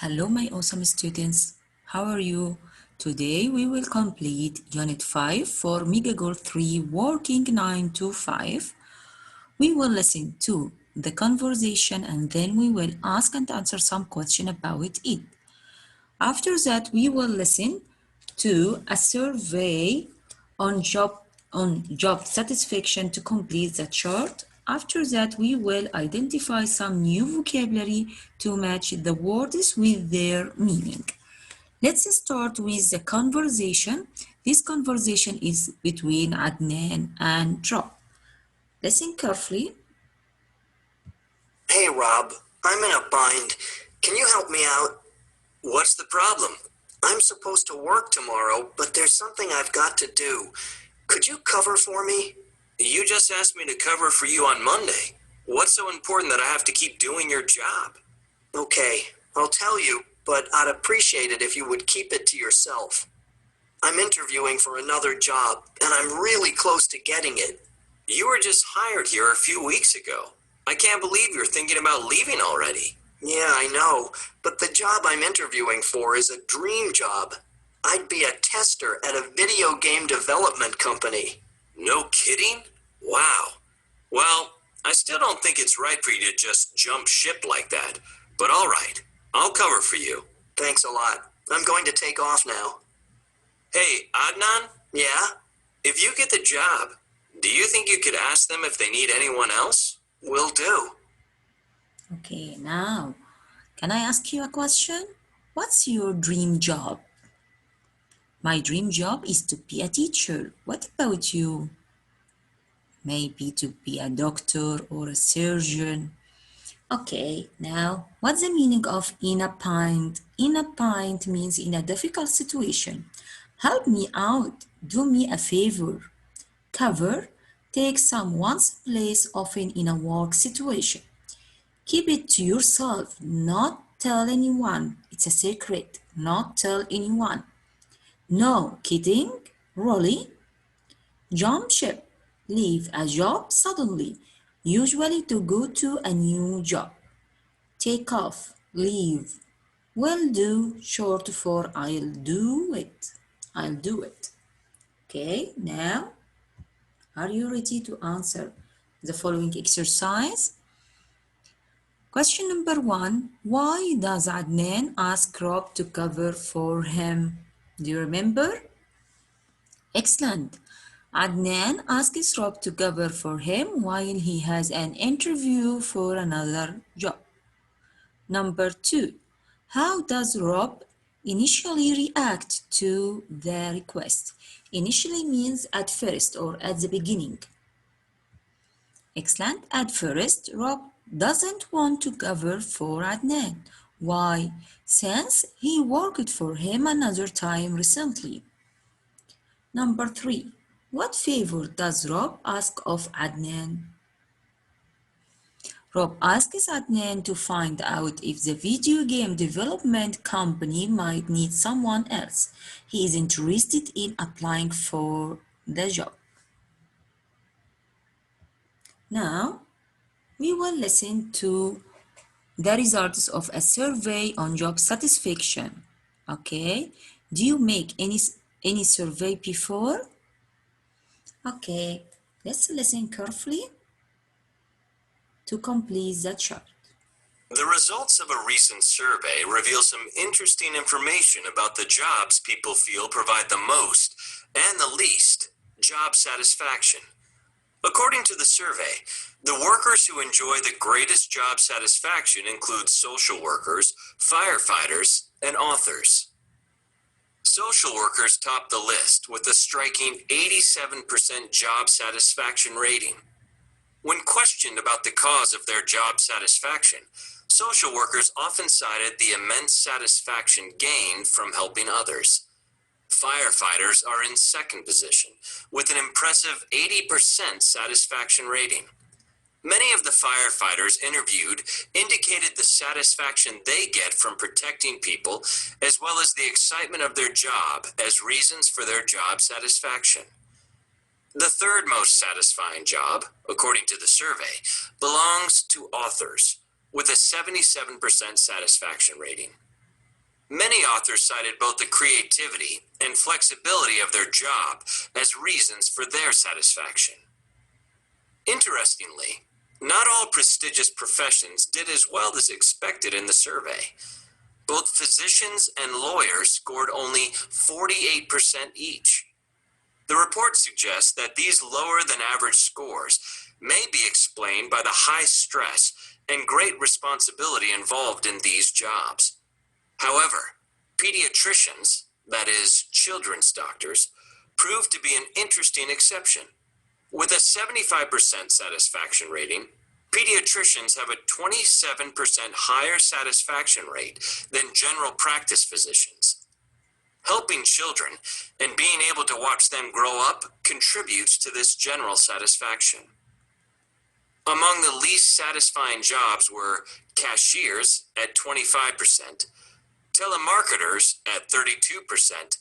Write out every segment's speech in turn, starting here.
Hello, my awesome students. How are you? Today we will complete Unit 5 for Mega Goal 3 Working 9 to 5. We will listen to the conversation and then we will ask and answer some question about it. After that, we will listen to a survey on job satisfaction to complete the chart. After that, we will identify some new vocabulary to match the words with their meaning. Let's start with the conversation. This conversation is between Adnan and Rob. Listen carefully. Hey Rob, I'm in a bind. Can you help me out? What's the problem? I'm supposed to work tomorrow, but there's something I've got to do. Could you cover for me? You just asked me to cover for you on Monday. What's so important that I have to keep doing your job? Okay, I'll tell you, but I'd appreciate it if you would keep it to yourself. I'm interviewing for another job, and I'm really close to getting it. You were just hired here a few weeks ago. I can't believe you're thinking about leaving already. Yeah, I know, but the job I'm interviewing for is a dream job. I'd be a tester at a video game development company. No kidding? Wow. Well, I still don't think it's right for you to just jump ship like that, but all right, I'll cover for you. Thanks a lot. I'm going to take off now. Hey, Adnan? Yeah? If you get the job, do you think you could ask them if they need anyone else? Will do. Okay, now, can I ask you a question? What's your dream job? My dream job is to be a teacher. What about you? Maybe to be a doctor or a surgeon. Okay, now, what's the meaning of in a bind? In a bind means in a difficult situation. Help me out. Do me a favor. Cover, take someone's place often in a work situation. Keep it to yourself, not tell anyone. It's a secret, not tell anyone. No kidding, really? Jump ship, leave a job suddenly, usually to go to a new job. Take off, leave. Will do, short for I'll do it. I'll do it. Okay, now, are you ready to answer the following exercise? Question number 1. Why does Adnan ask Rob to cover for him? Do you remember? Excellent. Adnan asks Rob to cover for him while he has an interview for another job. Number 2. How does Rob initially react to the request? Initially means at first or at the beginning. Excellent. At first, Rob doesn't want to cover for Adnan. Why? Since he worked for him another time recently. Number 3. What favor does Rob ask of Adnan? Rob asks Adnan to find out if the video game development company might need someone else. He is interested in applying for the job. Now, we will listen to the results of a survey on job satisfaction. Okay, do you make any survey before? Okay, let's listen carefully to complete the chart. The results of a recent survey reveal some interesting information about the jobs people feel provide the most and the least job satisfaction. According to the survey, the workers who enjoy the greatest job satisfaction include social workers, firefighters, and authors. Social workers top the list with a striking 87% job satisfaction rating. When questioned about the cause of their job satisfaction, social workers often cited the immense satisfaction gained from helping others. Firefighters are in second position, with an impressive 80% satisfaction rating. Many of the firefighters interviewed indicated the satisfaction they get from protecting people, as well as the excitement of their job as reasons for their job satisfaction. The third most satisfying job, according to the survey, belongs to authors, with a 77% satisfaction rating. Many authors cited both the creativity and flexibility of their job as reasons for their satisfaction. Interestingly, not all prestigious professions did as well as expected in the survey. Both physicians and lawyers scored only 48% each. The report suggests that these lower than average scores may be explained by the high stress and great responsibility involved in these jobs. However, pediatricians, that is, children's doctors, proved to be an interesting exception. With a 75% satisfaction rating, pediatricians have a 27% higher satisfaction rate than general practice physicians. Helping children and being able to watch them grow up contributes to this general satisfaction. Among the least satisfying jobs were cashiers at 25%, telemarketers at 32%,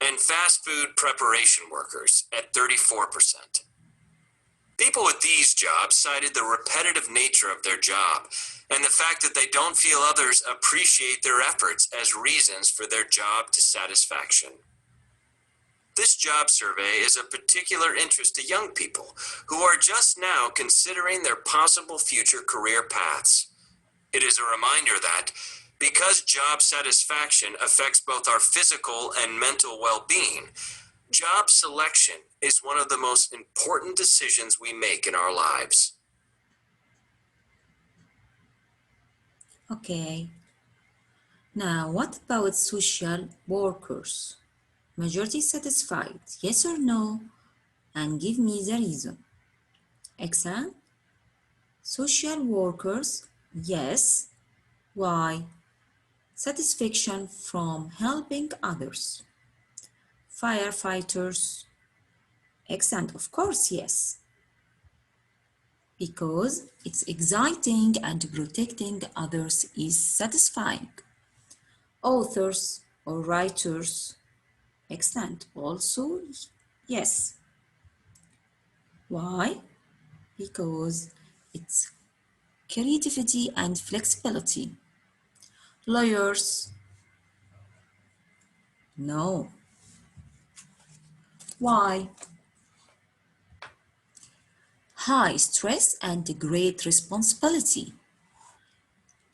and fast food preparation workers at 34%. People with these jobs cited the repetitive nature of their job and the fact that they don't feel others appreciate their efforts as reasons for their job dissatisfaction. This job survey is of particular interest to young people who are just now considering their possible future career paths. It is a reminder that because job satisfaction affects both our physical and mental well-being, job selection is one of the most important decisions we make in our lives. Okay. Now, what about social workers? Majority satisfied, yes or no? And give me the reason. Excellent. Social workers, yes. Why? Satisfaction from helping others. Firefighters, excellent, of course, yes. Because it's exciting and protecting others is satisfying. Authors or writers, excellent, also yes. Why? Because it's creativity and flexibility. Lawyers, no. Why? High stress and great responsibility.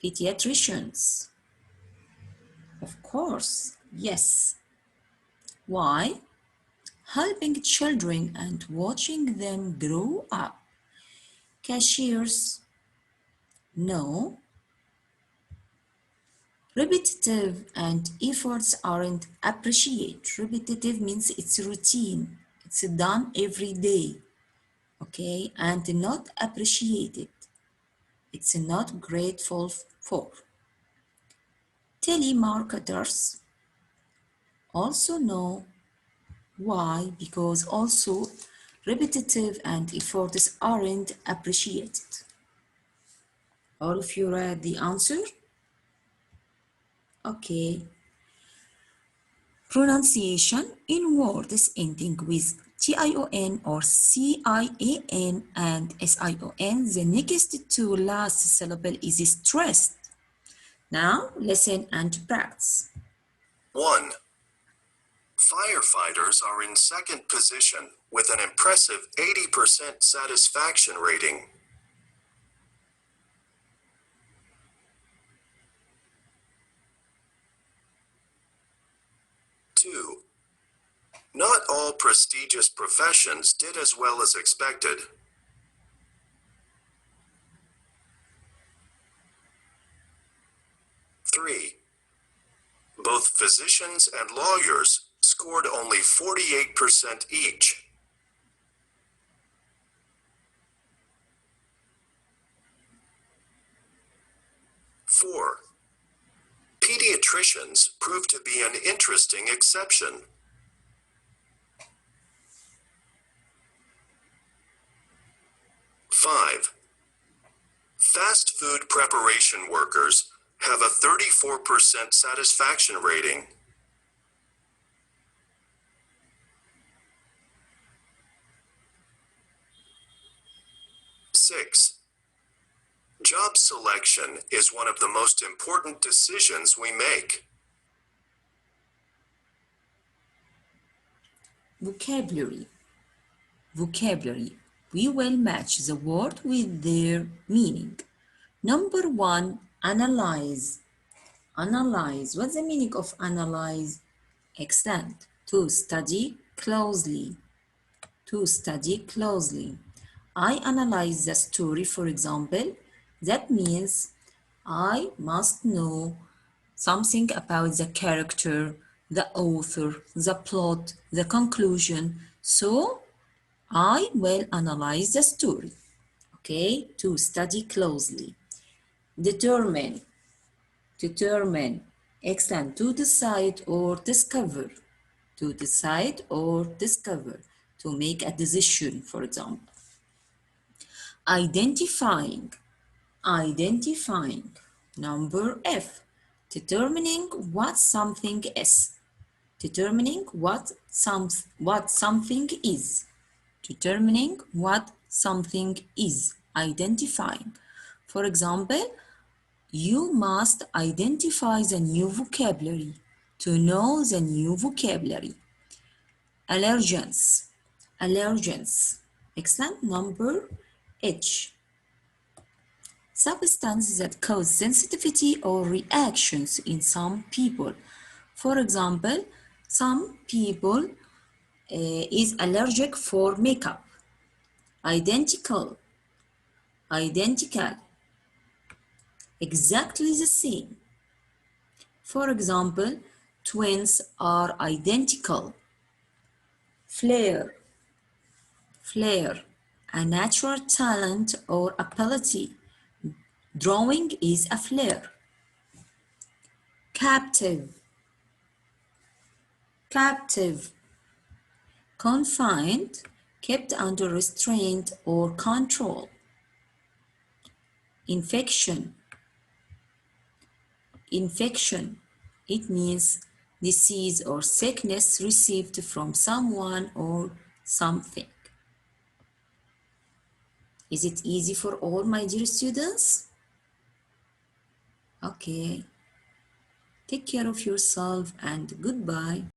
Pediatricians, of course, yes. Why? Helping children and watching them grow up. Cashiers, no. Repetitive and efforts aren't appreciated. Repetitive means it's routine. It's done every day, okay? And not appreciated. It's not grateful for. Telemarketers, also no. Why? Because also repetitive and efforts aren't appreciated. All of you read the answer? Okay. Pronunciation in words ending with tion or cian and sion. The next to last syllable is stressed. Now listen and practice. 1. Firefighters are in second position with an impressive 80% satisfaction rating. 2. Not all prestigious professions did as well as expected. 3. Both physicians and lawyers scored only 48% each. 4. Pediatricians proved to be an interesting exception. 5. Fast food preparation workers have a 34% satisfaction rating. 6. Job selection is one of the most important decisions we make. vocabulary. Vocabulary. We will match the word with their meaning. Number 1, analyze. Analyze. What's the meaning of analyze? Excellent. To study closely. To study closely. I analyze the story, for example. That means I must know something about the character, the author, the plot, the conclusion. So I will analyze the story. Okay, to study closely. Determine. Determine. Excellent. To decide or discover. To decide or discover. To make a decision, for example. Identifying. Identifying. Number F. Determining what something is. Determining what something is. Determining what something is. Identifying. For example, you must identify the new vocabulary. To know the new vocabulary. Allergens. Allergens. Excellent. Number H. Substances that cause sensitivity or reactions in some people. For example, some people is allergic for makeup. Identical. Identical. Exactly the same. For example, twins are identical. Flair. Flair. A natural talent or ability. Drawing is a flair. Captive. Captive. Confined, kept under restraint or control. Infection. Infection. It means disease or sickness received from someone or something. Is it easy for all my dear students? Okay. Take care of yourself and goodbye.